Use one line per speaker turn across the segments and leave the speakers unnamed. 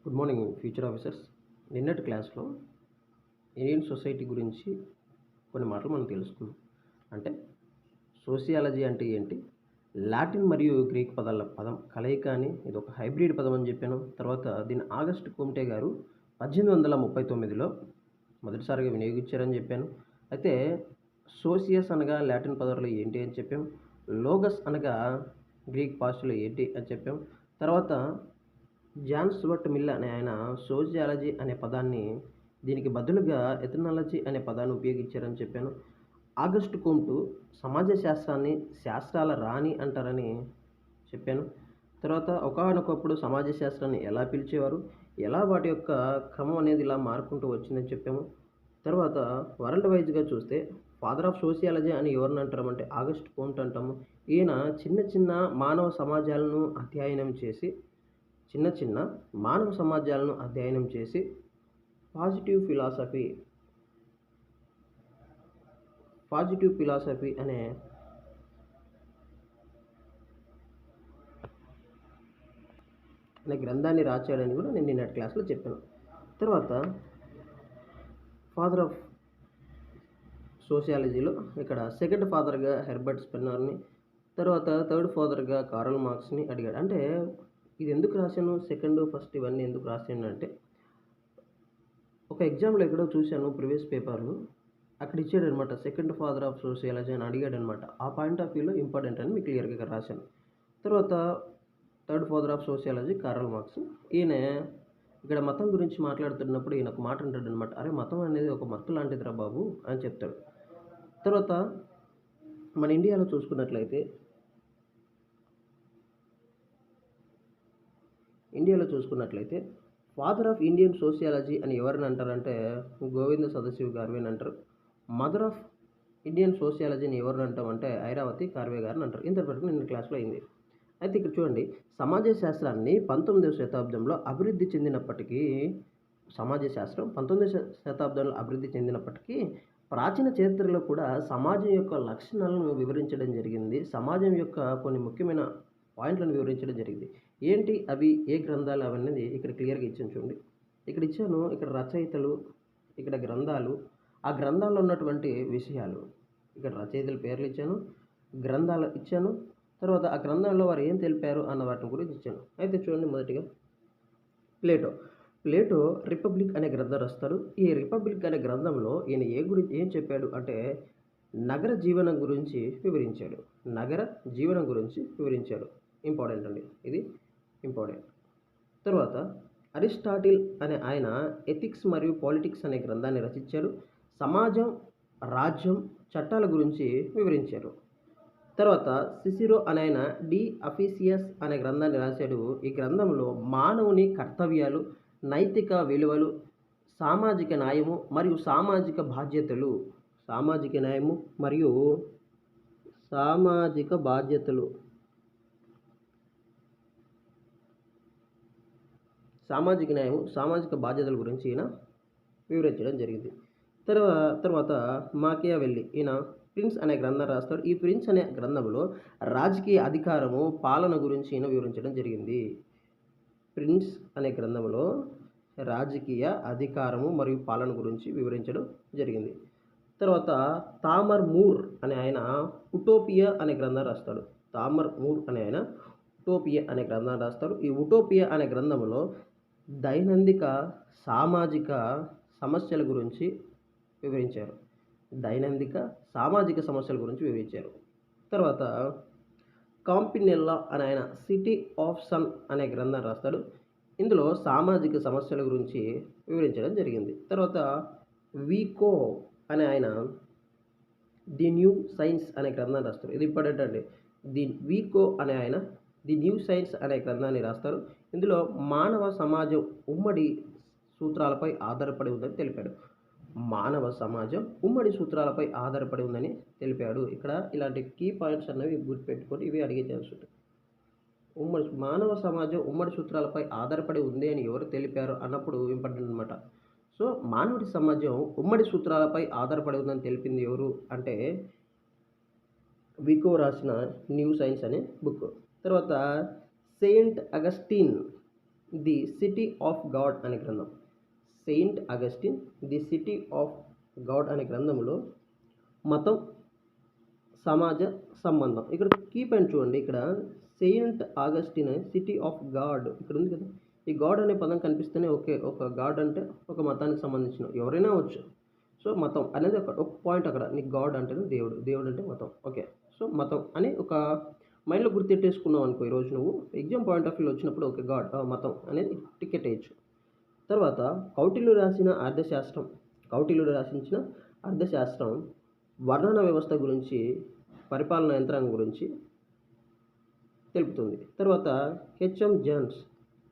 Good morning future officers. నిన్నటి క్లాస్లో Indian society గురించి కొన్ని మాటలు మనం తెలుసుకున్నాం. అంటే సోషియాలజీ అంటే ఏంటి, లాటిన్ మరియు గ్రీక్ పదం కలయిక అని, ఇది ఒక హైబ్రిడ్ పదం అని చెప్పాను. తర్వాత దీన్ని ఆగస్ట్ కుమ్టే గారు 1839లో మొదటిసారిగా వినియోగించారని చెప్పాను. అయితే సోషియస్ అనగా లాటిన్ పదాలు ఏంటి అని చెప్పాం. లోగస్ అనగా గ్రీక్ భాషలో ఏంటి అని చెప్పాం. తర్వాత జాన్ స్టూవర్ట్ మిల్ అనే ఆయన సోషియాలజీ అనే పదాన్ని దీనికి బదులుగా ఎథనాలజీ అనే పదాన్ని ఉపయోగించారని చెప్పాను. ఆగస్టు కుమ్టు సమాజ శాస్త్రాన్ని శాస్త్రాల రాణి అంటారని చెప్పాను. తర్వాత ఒకానొకప్పుడు సమాజ శాస్త్రాన్ని ఎలా పిలిచేవారు, ఎలా వాటి యొక్క క్రమం అనేది ఇలా మారుకుంటూ వచ్చిందని చెప్పాము. తర్వాత వరల్డ్ వైజ్గా చూస్తే ఫాదర్ ఆఫ్ సోషియాలజీ అని ఎవరిని అంటామంటే ఆగస్ట్ కుమ్ట్ అంటాము. ఈయన చిన్న చిన్న మానవ సమాజాలను అధ్యయనం చేసి పాజిటివ్ ఫిలాసఫీ అనే గ్రంథాన్ని రాశాడని కూడా నేను నిన్నటి క్లాస్లో చెప్పాను. తర్వాత ఫాదర్ ఆఫ్ సోషియాలజీలో ఇక్కడ సెకండ్ ఫాదర్గా హెర్బర్ట్ స్పెన్నర్ని, తర్వాత థర్డ్ ఫాదర్గా కార్ల్ మార్క్స్ని అడిగాడు. అంటే ఇది ఎందుకు రాశాను, సెకండ్ ఫస్ట్ ఇవన్నీ ఎందుకు రాశాను అంటే, ఒక ఎగ్జామ్లో ఎక్కడో చూశాను ప్రీవియస్ పేపర్లు, అక్కడ ఇచ్చాడనమాట సెకండ్ ఫాదర్ ఆఫ్ సోషియాలజీ అని అడిగాడనమాట. ఆ పాయింట్ ఆఫ్ వ్యూలో ఇంపార్టెంట్ అని మీకు క్లియర్గా రాశాను. తర్వాత third father of sociology Karl Marx. ఈయన ఇక్కడ మతం గురించి మాట్లాడుతున్నప్పుడు ఈయన ఒక మాట అంటాడు అనమాట, అరే మతం అనేది ఒక మత్తు లాంటిదిరా బాబు అని చెప్తాడు. తర్వాత మన ఇండియాలో చూసుకున్నట్లయితే ఫాదర్ ఆఫ్ ఇండియన్ సోషియాలజీ అని ఎవరిని అంటారంటే గోవింద సదాశివ్ గార్వే అని అంటారు. మదర్ ఆఫ్ ఇండియన్ సోషియాలజీని ఎవరిని అంటామంటే ఐరావతి కార్వే గారిని అంటారు. ఇంతవరకు నిన్న క్లాస్లో అయింది. అయితే ఇక్కడ చూడండి, సమాజ శాస్త్రాన్ని 19వ శతాబ్దంలో అభివృద్ధి చెందినప్పటికీ ప్రాచీన చరిత్రలో కూడా సమాజం యొక్క లక్షణాలను వివరించడం జరిగింది. సమాజం యొక్క కొన్ని ముఖ్యమైన పాయింట్లను వివరించడం జరిగింది. ఏంటి అవి, ఏ గ్రంథాలు అవన్నీ ఇక్కడ క్లియర్గా ఇచ్చాను చూడండి. ఇక్కడ ఇచ్చాను, ఇక్కడ రచయితలు, ఇక్కడ గ్రంథాలు, ఆ గ్రంథాల్లో ఉన్నటువంటి విషయాలు, ఇక్కడ రచయితల పేర్లు ఇచ్చాను, గ్రంథాలు ఇచ్చాను, తర్వాత ఆ గ్రంథంలో వారు ఏం తెలిపారు అన్న వాటిని గురించి ఇచ్చాను. అయితే చూడండి, మొదటిగా ప్లేటో రిపబ్లిక్ అనే గ్రంథం రాస్తాడు. ఈ రిపబ్లిక్ అనే గ్రంథంలో ఈయన ఏం చెప్పాడు అంటే నగర జీవనం గురించి వివరించాడు. ఇంపార్టెంట్ అండి, ఇది ఇంపార్టెంట్. తర్వాత అరిస్టాటిల్ అనే ఆయన ఎథిక్స్ మరియు పాలిటిక్స్ అనే గ్రంథాన్ని రచించాడు. సమాజం, రాజ్యం, చట్టాల గురించి వివరించారు. తర్వాత సిసిరో అనే ఆయన డి అఫీసియస్ అనే గ్రంథాన్ని రాశాడు. ఈ గ్రంథంలో మానవుని కర్తవ్యాలు, నైతిక విలువలు, సామాజిక న్యాయము మరియు సామాజిక బాధ్యతలు గురించి ఈయన వివరించడం జరిగింది. తర్వాత మాకియావెల్లి, ఈయన ప్రిన్స్ అనే గ్రంథం రాస్తాడు. ఈ ప్రిన్స్ అనే గ్రంథంలో రాజకీయ అధికారము, పాలన గురించి ఈయన వివరించడం జరిగింది. ప్రిన్స్ అనే గ్రంథంలో రాజకీయ అధికారము మరియు పాలన గురించి వివరించడం జరిగింది. తర్వాత థామర్ మూర్ అనే ఆయన ఉటోపియా అనే గ్రంథం రాస్తాడు. ఈ ఉటోపియా అనే గ్రంథంలో దైనందిక సామాజిక సమస్యల గురించి వివరించారు. తర్వాత కాంపినెల్లా అనే ఆయన సిటీ ఆఫ్ సన్ అనే గ్రంథం రాస్తాడు. ఇందులో సామాజిక సమస్యల గురించి వివరించడం జరిగింది. తర్వాత వీకో అనే ఆయన ది న్యూ సైన్స్ అనే గ్రంథాన్ని రాస్తారు. ఇది ఇంపార్టెంట్ అండి. వీకో అనే ఆయన ది న్యూ సైన్స్ అనే గ్రంథాన్ని రాస్తారు. ఇందులో మానవ సమాజం ఉమ్మడి సూత్రాలపై ఆధారపడి ఉందని తెలిపాడు. ఇక్కడ ఇలాంటి కీ పాయింట్స్ అన్నవి గుర్తుపెట్టుకొని ఇవి అడిగే ఛాన్స్ ఉంటుంది. మానవ సమాజం ఉమ్మడి సూత్రాలపై ఆధారపడి ఉంది అని ఎవరు తెలిపారు అన్నప్పుడు ఇంపార్టెంట్ అనమాట. సో మానవుడి సమాజం ఉమ్మడి సూత్రాలపై ఆధారపడి ఉందని తెలిపింది ఎవరు అంటే వికో రాసిన న్యూ సైన్స్ అనే బుక్. తర్వాత Saint Augustine the city of God అనే గ్రంథం. Saint Augustine the city of God అనే గ్రంథంలో మతం సమాజ సంబంధం, ఇక్కడ కీ పాయింట్ చూడండి. ఇక్కడ Saint Augustine city of God ఇక్కడ ఉంది కదా, ఈ గాడ్ అనే పదం కనిపిస్తేనే ఓకే, ఒక గాడ్ అంటే ఒక మతానికి సంబంధించిన ఎవరైనా వచ్చు. సో మతం అనేది ఒక పాయింట్, అక్కడ నీకు గాడ్ అంటేనే దేవుడు, దేవుడు అంటే మతం. ఓకే, సో మతం అని ఒక మైండ్లో గుర్తెట్టేసుకున్నావు అనుకో, ఈరోజు నువ్వు ఎగ్జామ్ పాయింట్ ఆఫ్ వ్యూలో వచ్చినప్పుడు ఓకే గాడ్ మతం అనేది టికెట్ వేయచ్చు. తర్వాత కౌటిల్యుడు రాసిన అర్థశాస్త్రం, కౌటిల్యుడు రాసించిన అర్థశాస్త్రం వర్ణన వ్యవస్థ గురించి, పరిపాలన యంత్రాంగం గురించి తెలుపుతుంది. తర్వాత హెచ్ఎం జోన్స్,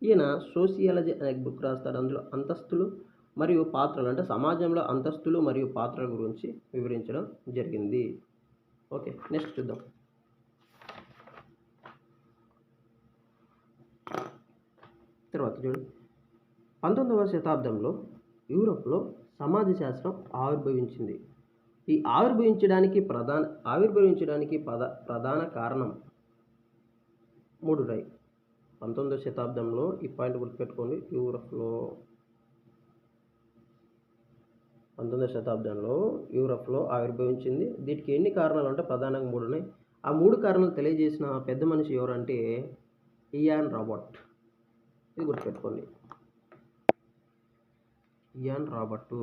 ఈయన సోషియాలజీ అనే బుక్ రాస్తాడు. అందులో అంతస్తులు మరియు పాత్రలు, అంటే సమాజంలో అంతస్తులు మరియు పాత్రల గురించి వివరించడం జరిగింది. ఓకే, నెక్స్ట్ చూద్దాం. తర్వాత చూడండి, 19వ శతాబ్దంలో యూరోప్లో సమాజ శాస్త్రం ఆవిర్భవించింది. ఈ ఆవిర్భవించడానికి ప్రధాన కారణం 3 ఉన్నాయి. 19వ శతాబ్దంలో ఈ పాయింట్ గుర్తుపెట్టుకోండి. యూరోప్లో 19వ శతాబ్దంలో యూరోప్లో ఆవిర్భవించింది. దీనికి ఎన్ని కారణాలు అంటే ప్రధానంగా 3 ఉన్నాయి. ఆ 3 కారణాలు తెలియజేసిన పెద్ద మనిషి ఎవరంటే ఇయాన్ రాబర్ట్. ఇది గుర్తుపెట్టుకోండి, ఇయాన్ రాబర్ట్.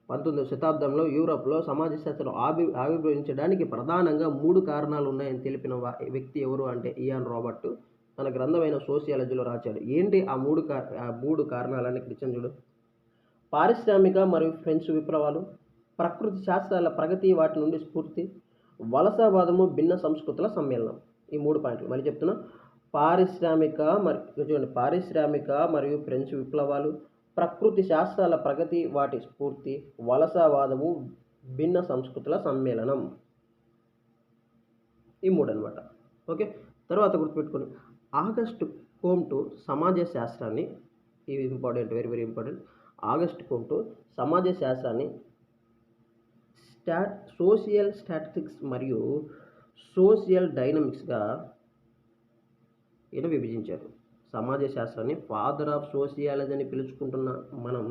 19వ శతాబ్దంలో యూరోప్లో సమాజ శాస్త్రం ఆవిర్భవించడానికి ప్రధానంగా 3 కారణాలు ఉన్నాయని తెలిపిన వ్యక్తి ఎవరు అంటే ఇయాన్ రాబర్ట్ తన గ్రంథమైన సోషియాలజీలో రాశాడు. ఏంటి ఆ 3 కారణాలని క్రిచన్ చూడు. పారిశ్రామిక మరియు ఫ్రెంచ్ విప్లవాలు, ప్రకృతి శాస్త్రాల ప్రగతి వాటి నుండి స్ఫూర్తి, వలసవాదము, భిన్న సంస్కృతుల సమ్మేళనం. ఈ 3 పాయింట్లు మళ్ళీ చెప్తున్నా. పారిశ్రామిక మరియు ఫ్రెంచ్ విప్లవాలు, ప్రకృతి శాస్త్రాల ప్రగతి వాటి స్ఫూర్తి, వలసవాదము, భిన్న సంస్కృతుల సమ్మేళనం. ఈ 3 అనమాట. ఓకే, తర్వాత గుర్తుపెట్టుకోండి, ఆగస్ట్ కోమ్టు సమాజ శాస్త్రాన్ని, ఇవి important, very very important. Auguste Comte సమాజ శాస్త్రాన్ని సోషియల్ స్టాటిస్టిక్స్ మరియు సోషియల్ డైనమిక్స్గా ఈయన విభజించారు. సమాజ శాస్త్రాన్ని ఫాదర్ ఆఫ్ సోషియాలజీ అని పిలుచుకుంటున్న మనం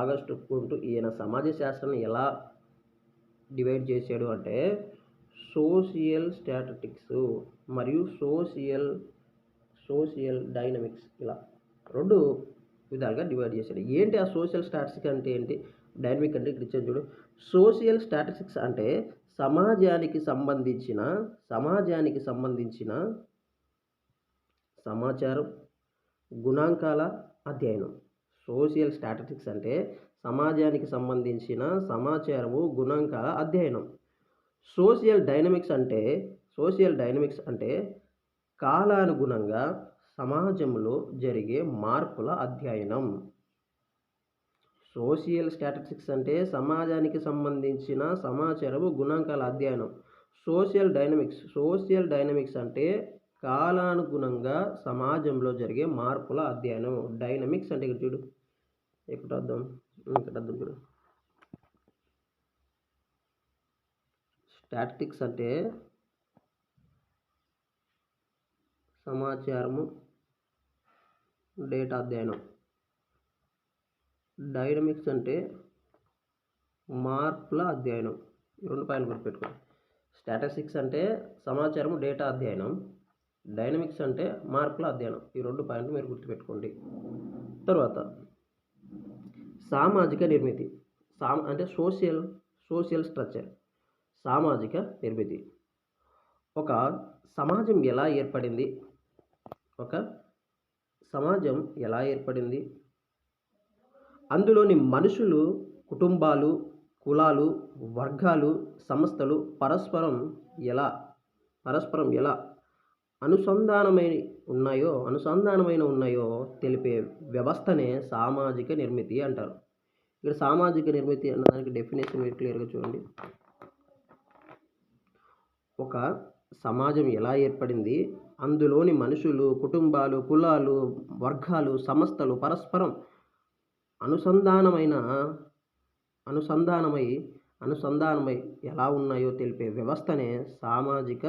ఆగస్ట్ కోమ్టు ఈయన సమాజ శాస్త్రాన్ని ఎలా డివైడ్ చేశాడు అంటే సోషియల్ స్టాటిస్టిక్స్ మరియు సోషియల్ డైనమిక్స్, ఇలా 2 విధాలుగా డివైడ్ చేశాడు. ఏంటి ఆ సోషల్ స్టాటిస్టిక్స్ అంటే ఏంటి, డైనమిక్ అంటే ఇక్కడ చూడు. సోషియల్ స్టాటిస్టిక్స్ అంటే సమాజానికి సంబంధించిన సమాచారం, గుణాంకాల అధ్యయనం. సోషియల్ స్టాటిస్టిక్స్ అంటే సమాజానికి సంబంధించిన సమాచారము, గుణాంకాల అధ్యయనం. సోషియల్ డైనమిక్స్ అంటే కాలానుగుణంగా సమాజంలో జరిగే మార్పుల అధ్యయనం. సోషియల్ స్టాటిస్టిక్స్ అంటే సమాజానికి సంబంధించిన సమాచారము, గుణాంకాల అధ్యయనం. సోషియల్ డైనమిక్స్ అంటే కాలానుగుణంగా సమాజంలో జరిగే మార్పుల అధ్యయనం. డైనమిక్స్ అంటే ఇక్కడ చూడు, ఇక్కడ అర్థం చూడు. స్టాటిస్టిక్స్ అంటే సమాచారము, డేటా అధ్యయనం. డైనమిక్స్ అంటే మార్పుల అధ్యయనం. ఈ 2 పాయింట్లు గుర్తుపెట్టుకోండి. స్టాటిస్టిక్స్ అంటే సమాచారము, డేటా అధ్యయనం. డైనమిక్స్ అంటే మార్పుల అధ్యయనం. ఈ 2 పాయింట్లు మీరు గుర్తుపెట్టుకోండి. తర్వాత సామాజిక నిర్మితి అంటే సోషల్ స్ట్రక్చర్. సామాజిక నిర్మితి, ఒక సమాజం ఎలా ఏర్పడింది, అందులోని మనుషులు, కుటుంబాలు, కులాలు, వర్గాలు, సంస్థలు పరస్పరం ఎలా అనుసంధానమైన ఉన్నాయో తెలిపే వ్యవస్థనే సామాజిక నిర్మితి అంటారు. ఇక్కడ సామాజిక నిర్మితి అన్నదానికి డెఫినేషన్ మీరు క్లియర్గా చూడండి. ఒక సమాజం ఎలా ఏర్పడింది, అందులోని మనుషులు, కుటుంబాలు, కులాలు, వర్గాలు, సంస్థలు పరస్పరం అనుసంధానమై ఎలా ఉన్నాయో తెలిపే వ్యవస్థనే సామాజిక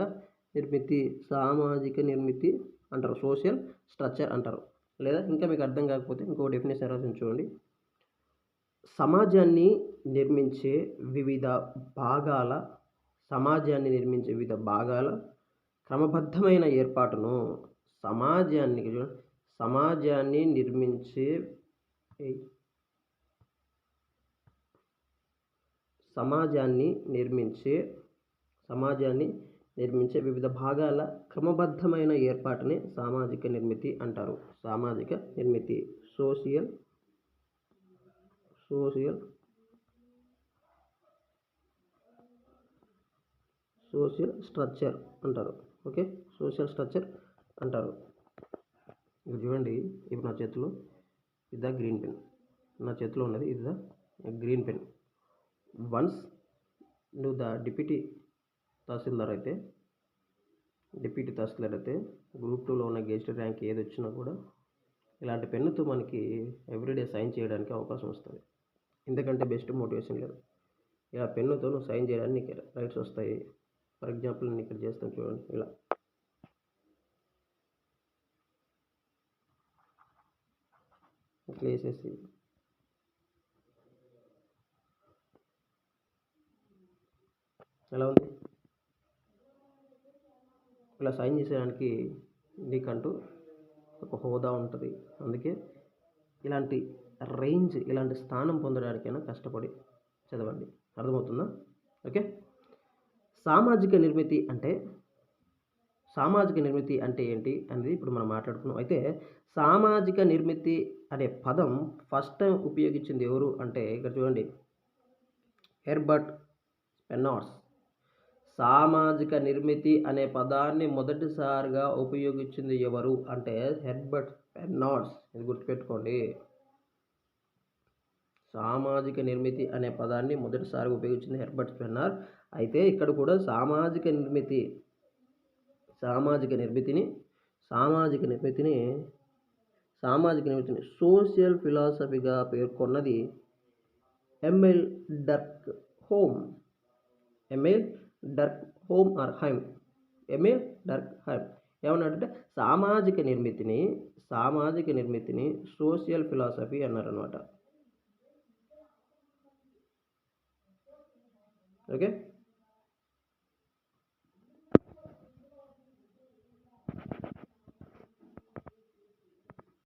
నిర్మితి, సామాజిక నిర్మితి అంటారు, సోషల్ స్ట్రక్చర్ అంటారు. లేదా ఇంకా మీకు అర్థం కాకపోతే ఇంకో డెఫినేషన్ రాసి చూడండి. సమాజాన్ని నిర్మించే వివిధ భాగాల క్రమబద్ధమైన ఏర్పాటును సమాజాన్ని నిర్మించే వివిధ భాగాల క్రమబద్ధమైన ఏర్పాటునే సామాజిక నిర్మితి అంటారు. సామాజిక నిర్మితి, సోషల్ స్ట్రక్చర్ అంటారు. ఓకే, సోషల్ స్ట్రక్చర్ అంటారు. ఇది చూడండి, ఇప్పుడు నా చేతిలో ఇది గ్రీన్ పెన్, నా చేతిలో ఉన్నది ఇది గ్రీన్ పెన్. వన్స్ నువ్వు డిప్యూటీ తహసీల్దార్ అయితే గ్రూప్ 2లో ఉన్న గెజిటెడ్ ర్యాంక్ ఏది వచ్చినా కూడా ఇలాంటి పెన్నుతో మనకి ఎవ్రీడే సైన్ చేయడానికి అవకాశం వస్తుంది. ఎందుకంటే బెస్ట్ మోటివేషన్ లేదు. ఇలా పెన్నుతో నువ్వు సైన్ చేయడానికి నీకు రైట్స్ వస్తాయి. ఫర్ ఎగ్జాంపుల్ నేను ఇక్కడ చేస్తాను చూడండి, ఇలా ఇట్లా వేసేసి ఎలా ఉంది, ఇలా సైన్ చేసేయడానికి నీకంటూ ఒక హోదా ఉంటుంది. అందుకే ఇలాంటి స్థానం పొందడానికైనా కష్టపడి చదవండి. అర్థమవుతుందా? ఓకే, సామాజిక నిర్మితి అంటే ఏంటి అనేది ఇప్పుడు మనం మాట్లాడుకున్నాం. అయితే సామాజిక నిర్మితి అనే పదం ఫస్ట్ టైం ఉపయోగించింది ఎవరు అంటే ఇక్కడ చూడండి, హెర్బర్ట్ స్పెన్నర్స్. సామాజిక నిర్మితి అనే పదాన్ని మొదటిసారిగా ఉపయోగించింది ఎవరు అంటే హెర్బర్ట్ స్పెన్నర్స్. ఇది గుర్తుపెట్టుకోండి. సామాజిక నిర్మితి అనే పదాన్ని మొదటిసారిగా ఉపయోగించింది హెర్బర్ట్ స్పెన్నర్. అయితే ఇక్కడ కూడా సామాజిక నిర్మితిని సోషల్ ఫిలాసఫీగా పేర్కొన్నది ఎమిల్ డర్క్హైమ్. ఏమన్నాడంటే సామాజిక నిర్మితిని సోషల్ ఫిలాసఫీ అన్నారనమాట. ఓకే.